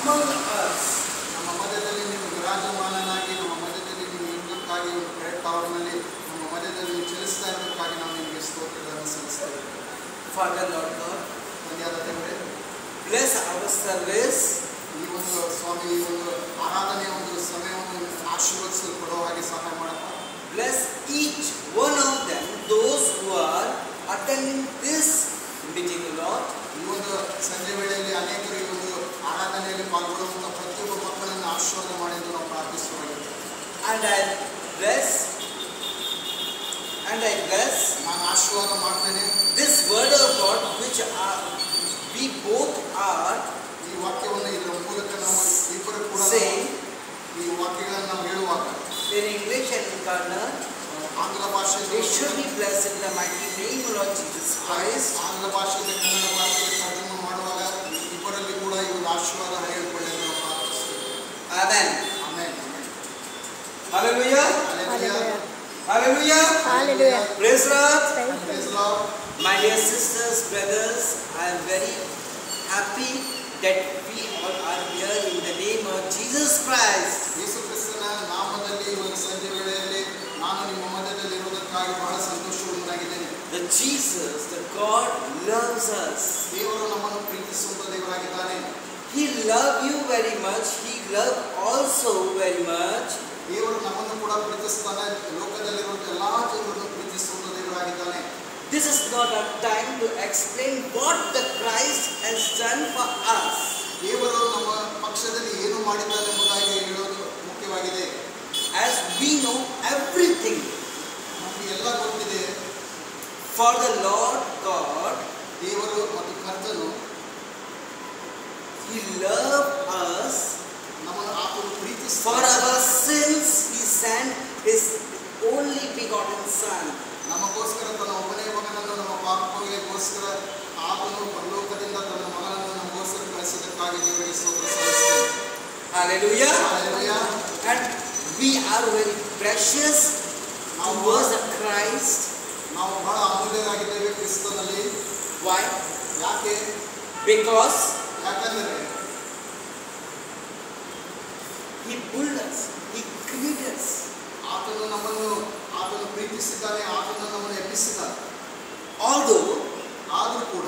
among us. ನಮ್ಮ ಮಧ್ಯದಲ್ಲಿ ನೀವು ವಿರಾಜಮಾನನಾಗಿ ನಮ್ಮ ಮಧ್ಯದಲ್ಲಿ ನೀವು ಇರುವುದಕ್ಕಾಗಿ ಒಂದು ಪ್ಲೇಟ್ಫಾರ್ಮ್ನಲ್ಲಿ ನಮ್ಮ ಮಧ್ಯದಲ್ಲಿ ನೀವು ಚಲಿಸ್ತಾ ಇರೋದಕ್ಕಾಗಿ ನಾವು ನಿಮಗೆ ಸ್ತೋತ್ರಗಳನ್ನು ಸಲ್ಲಿಸ್ತೇವೆ. Father, Lord God, ತಂದೆಯಾದ ದೇವರೇ, bless our service. ಈ ಒಂದು ಸ್ವಾಮಿ ಈ ಒಂದು ಆರಾಧನೆಯ ಒಂದು ಸಮಯವನ್ನು ಆಶೀರ್ವದಿಸಲು ಕೊಡುವ ಹಾಗೆ ಸಹಾಯ ಮಾಡಪ್ಪ. Bless each one of them, those who are attending this meeting, Lord. ಈ ಒಂದು ಸಂಜೆ ವೇಳೆಯಲ್ಲಿ ಅನೇಕರು ಈ ಒಂದು ಆರಾಧನೆಯಲ್ಲಿ ಪಾಲ್ಗೊಳ್ಳುವಂಥ ಪ್ರತಿಯೊಬ್ಬ ಮಕ್ಕಳನ್ನು ಆಶೀರ್ವಾದ ಮಾಡಿ ನಾವು ಪ್ರಾರ್ಥಿಸುವಾಗಿದ್ದೇವೆ. And I bless ನಾನು ಆಶೀರ್ವಾದ ಮಾಡ್ತೇನೆ this word of God, which we both are ಈ ವಾಕ್ಯವನ್ನು ಇದರ ಮೂಲಕ ನಾವು ಇಬ್ಬರು ಕೂಡ saying ಈ ವಾಕ್ಯಗಳನ್ನು ನಾವು ಹೇಳುವಾಗ in English and in Kannada. ಆಂಗ್ಲ ಭಾಷೆಯಲ್ಲಿ We should be blessed in the mighty name of Lord Jesus Christ. ಆಂಗ್ಲ ಭಾಷೆಯಲ್ಲಿ ಕನ್ನಡ ಭಾಷೆಗೆ ತರ್ಜುಮೆ ಮಾಡುವಾಗ ಇಬ್ಬರಲ್ಲಿ ಕೂಡ ಈ ಒಂದು ಆಶೀರ್ವಾದ ಹೇಳಿಕೊಳ್ಳಿ ಎಂದು ನಾವು ಪ್ರಾರ್ಥಿಸುತ್ತೇವೆ. Amen. Amen. Hallelujah. Hallelujah. Hallelujah. Hallelujah. Praise God. Praise the Lord. My dear sisters, brothers, I am very happy that we all are here in the name of Jesus Christ. ಯೇಸು ಕ್ರಿಸ್ತನ ನಾಮದಲ್ಲಿ ಈ ಒಂದು ಸಂಜೆ ವೇಳೆಯಲ್ಲಿ ನಾನು ನಿಮ್ಮ ಮಧ್ಯದಲ್ಲಿ ಇರುವುದಕ್ಕಾಗಿ ಬಹಳ ಸಂತೋಷವಾಗಿದ್ದೇನೆ. The Jesus, the God loves us. ದೇವರು ನಮ್ಮನ್ನು ಪ್ರೀತಿಸುವಂತ ದೇವರಾಗಿದ್ದಾನೆ. He loved you very much. He loved also very much. ದೇವರು ನಮ್ಮನ್ನು ಕೂಡ ಪ್ರೀತಿಸ್ತಾನೆ. ಲೋಕದಲ್ಲಿರುವಂತ ಎಲ್ಲಾ ಜನರನ್ನು ಪ್ರೀತಿಸುವಂತ ದೇವರಾಗಿದ್ದಾನೆ. This is not a time to explain what the Christ has done for us. ದೇವರು ನಮ್ಮ ಪಕ್ಷದಲ್ಲಿ ಏನು ಮಾಡಿದ್ದಾನೆ ಎಂಬುದಾಗಿ ಹೇಳೋದು ಮುಖ್ಯವಾಗಿದೆ. As we know everything, ನಮಗೆ ಎಲ್ಲ ಗೊತ್ತಿದೆ. for the Lord God, ದೇವರು ಮತ್ತು ಕರ್ತನು He loved us. ನಮ್ಮನ್ನು ಆತನು For ಪ್ರೀತಿಸ್ತಾನೆ. our sins, He sent His only begotten Son. ನಮಗೋಸ್ಕರ ತನ್ನ ಒಬ್ಬನೇ ಮಗನನ್ನು ನಮ್ಮ ಪಾಪಗಳಿಗೋಸ್ಕರ ಆತನು ಪರಲೋಕದಿಂದ ತನ್ನ ಮಗನನ್ನು ನಮಗೋಸ್ಕರ ಕಳಿಸಿದ್ದಕ್ಕಾಗಿ ದೇವರಿಗೆ ಸ್ತೋತ್ರ ಸಲ್ಲಿಸ್ತೇವೆ. Hallelujah. Hallelujah. And we are very precious towards the Christ. ನಾವು ಬಹಳ ಅಮೂಲ್ಯರಾಗಿದ್ದೇವೆ ಕ್ರಿಸ್ತನಲ್ಲಿ. Why? ಯಾಕೆ? Because ಯಾಕಂದರೆ He pulled us. He created us. ಆತನು ಪ್ರೀತಿಸಿದ್ದಾನೆ. ಆತನು ನಮ್ಮನ್ನು ಎಬ್ಬಿಸಿದ್ದಾನೆ. Although ಆದರೂ ಕೂಡ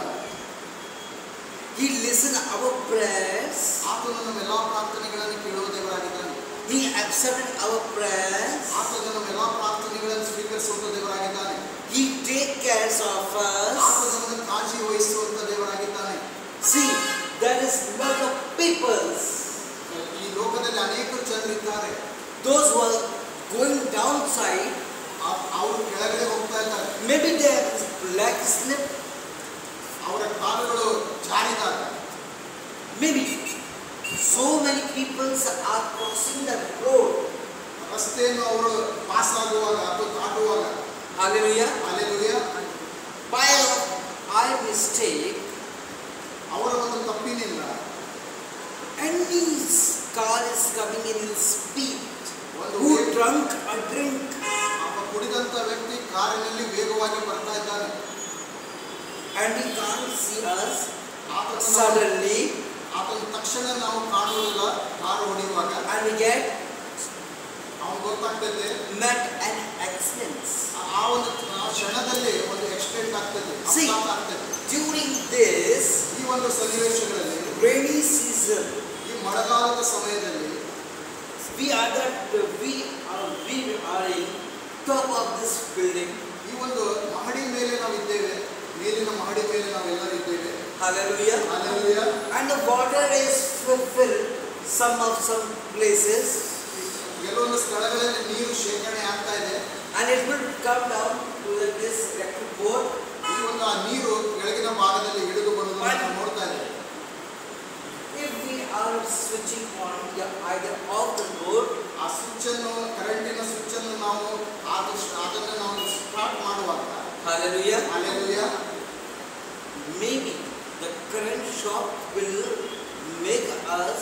He listened our prayers, ಆತನು ನಮ್ಮ ಎಲ್ಲಾ ಪ್ರಾರ್ಥನೆಗಳನ್ನು ಕೇಳುವ ದೇವರಾಗಿದ್ದಾನೆ. He accepted our prayers, ಆತನು ನಮ್ಮ ಎಲ್ಲಾ ಪ್ರಾರ್ಥನೆಗಳನ್ನು ಸ್ವೀಕರಿಸುವಂತ ದೇವರಾಗಿದ್ದಾನೆ. He take care of us. ಆತನು ನಮ್ಮನ್ನು ಕಾಳಜಿ ವಹಿಸುವಂತ ದೇವರಾಗಿದ್ದಾನೆ. See, there is lot of people, ಈ ಲೋಕದಲ್ಲಿ ಅನೇಕ ಜನರಿದ್ದಾರೆ. those who are going downside, ಅವರು ಕೆಳಗಡೆ ಹೋಗ್ತಾ ಇದ್ದಾರೆ. maybe their leg slip, ಅವರ ಕಾಲುಗಳು ಜಾರಿದಾಗ maybe so many people are crossing the road. ರಸ್ತೆಯನ್ನು ಅವರು ಪಾಸ್ ಆಗುವಾಗ ಅಥವಾ ದಾಟುವಾಗ Hallelujah. Hallelujah, By our mistake, ಅವರ ಒಂದು ತಪ್ಪಿನಿಂದ any car is coming in speed, ಒಂದು who drunk or drink, ಅವ ಕುಡಿದಂತ ವ್ಯಕ್ತಿ ಕಾರಿನಲ್ಲಿ ವೇಗವಾಗಿ ಬರ್ತಾ ಇದ್ದಾನೆ. and he can't see us. ಆತನ Suddenly, ತಕ್ಷಣ ನಾವು ಕಾಣುವುದಿಲ್ಲ. ಕಾರು ಹೊಡೆಯುವಾಗ and we get ಅವನು ಗೊತ್ತಾಗ್ತದೆ met an accident. ಆ ಒಂದು ಕ್ಷಣದಲ್ಲಿ ಒಂದು ಆಕ್ಸಿಡೆಂಟ್ ಆಗ್ತದೆ, See, ಅಪಘಾತ ಆಗ್ತದೆ. during this ಈ ಒಂದು ಸನ್ನಿವೇಶಗಳಲ್ಲಿ rainy season, ಈ ಮಳೆಗಾಲದ ಸಮಯದಲ್ಲಿ we are in top of this building. ಈ ಒಂದು ಮಹಡಿ ಮೇಲೆ ನಾವಿದ್ದೇವೆ. ಮೇಲಿನ ಮಹಡಿ ಮೇಲೆ ನಾವೆಲ್ಲರೂ ಇದ್ದೇವೆ. Hallelujah. Hallelujah. And the water is filled some places, ಕೆಲವೊಂದು ಸ್ಥಳಗಳಲ್ಲಿ ನೀರು ಶೇಖರಣೆ ಆಗ್ತಾ ಇದೆ. and it will come down to this electric board. ಈ ಒಂದು ಆ ನೀರು ಕೆಳಗಿನ ಭಾಗದಲ್ಲಿ ಇಳಿದು ಬರುವುದನ್ನು ನಾವು ನೋಡ್ತಾ ಇದ್ದೇವೆ. If we are switching on either off the board, ಆ ಸ್ವಿಚ್ ಅನ್ನು, ಕರೆಂಟಿನ ಸ್ವಿಚ್ ಅನ್ನು ನಾವು ಅದನ್ನು ನಾವು ಸ್ಟಾರ್ಟ್ ಮಾಡುವಾಗ hallelujah, hallelujah, maybe the current shock will make us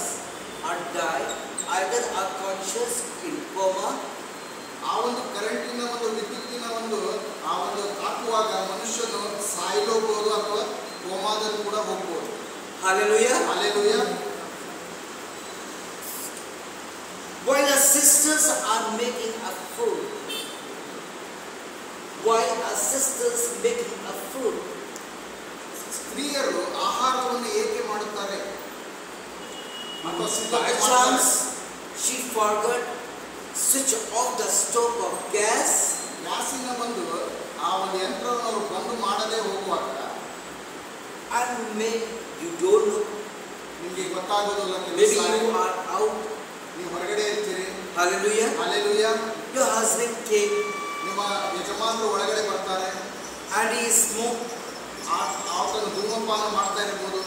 or die, either unconscious in coma. ಆ ಒಂದು ಕರೆಂಟಿನ ಒಂದು ವಿದ್ಯುತ್ತಿನ ಒಂದು ಆ ಒಂದು ತಾಕುವಾಗ ಮನುಷ್ಯನು ಸಾಯಲೋಬಹುದು ಅಥವಾ ಕೋಮಾದಲ್ಲಿ ಕೂಡ ಹೋಗ್ಬೋದು. Hallelujah. Hallelujah. sisters are making a food? Why are sisters making a food? ಸ್ತ್ರೀಯರು ಆಹಾರವನ್ನು ಏಕೆ ಮಾಡುತ್ತಾರೆ? By chance she forgot switch off the stove of gas. ಗ್ಯಾಸಿನ ಬಂದು ಆ ಒಂದು ಯಂತ್ರವನ್ನು ಅವರು ಬಂದು ಮಾಡದೆ ಹೋಗುವಾಗ And maybe you don't know. ನಿಮಗೆ ಗೊತ್ತಾಗೋದಿಲ್ಲ. Maybe you are out. ನೀವು ಹೊರಗಡೆ ಇರ್ತೀರಿ. Hallelujah. Hallelujah. Your husband came. ನಿಮ್ಮ ಯಜಮಾನರು ಒಳಗಡೆ ಬರ್ತಾರೆ. And he smoked. ಆತನು ಧೂಮಪಾನ ಮಾಡ್ತಾ ಇರಬಹುದು.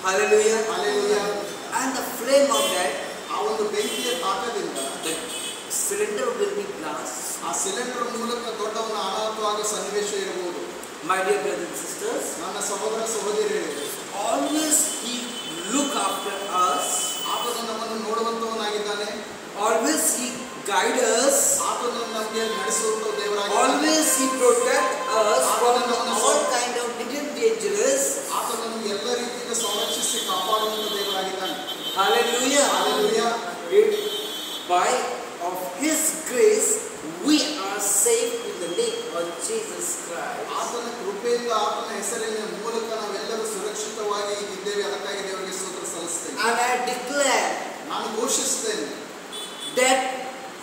Hallelujah. Hallelujah. And the flame of that, ಆ ಒಂದು ಬೆಂಕಿಯ ತಾಕದಿಂದ the cylinder will be blast. ಆ ಸಿಲಿಂಡರ್ ಮೂಲಕ ದೊಡ್ಡ ಒಂದು ಅನಾಹುತವಾಗುವ ಸನ್ನಿವೇಶ ಇರಬಹುದು. My dear brothers and sisters, ನನ್ನ ಸಹೋದರ ಸಹೋದರಿಯರೇ, always he look after us. ಆತನು ನಮ್ಮನ್ನು ನೋಡುವಂತವನಾಗಿದ್ದಾನೆ. Always he guide us. ಆತನು ನಮಗೆ ನಡೆಸುವಂತ ದೇವರಾಗಿದ್ದಾನೆ. Always he protect us from all kind of hidden dangers. ಆತನು ಎಲ್ಲ ರೀತಿಯಿಂದ ಸಂರಕ್ಷಿಸಿ ಕಾಪಾಡುವಂತ ದೇವರಾಗಿದ್ದಾನೆ. Hallelujah. Hallelujah. By of his grace we are saved in the name of Jesus Christ. ಆತನ ಕೃಪೆಯಿಂದ ಆತನ ಹೆಸರಿನ ಮೂಲಕ ನಾವೆಲ್ಲರೂ ಸುರಕ್ಷಿತವಾಗಿ ಇದ್ದೇವೆ. ಅದಕ್ಕಾಗಿ ದೇವರಿಗೆ ಸ್ತೋತ್ರ ಸಲ್ಲಿಸುತ್ತೇನೆ. And I declare, ನಾನು ಘೋಷಿಸುತ್ತೇನೆ,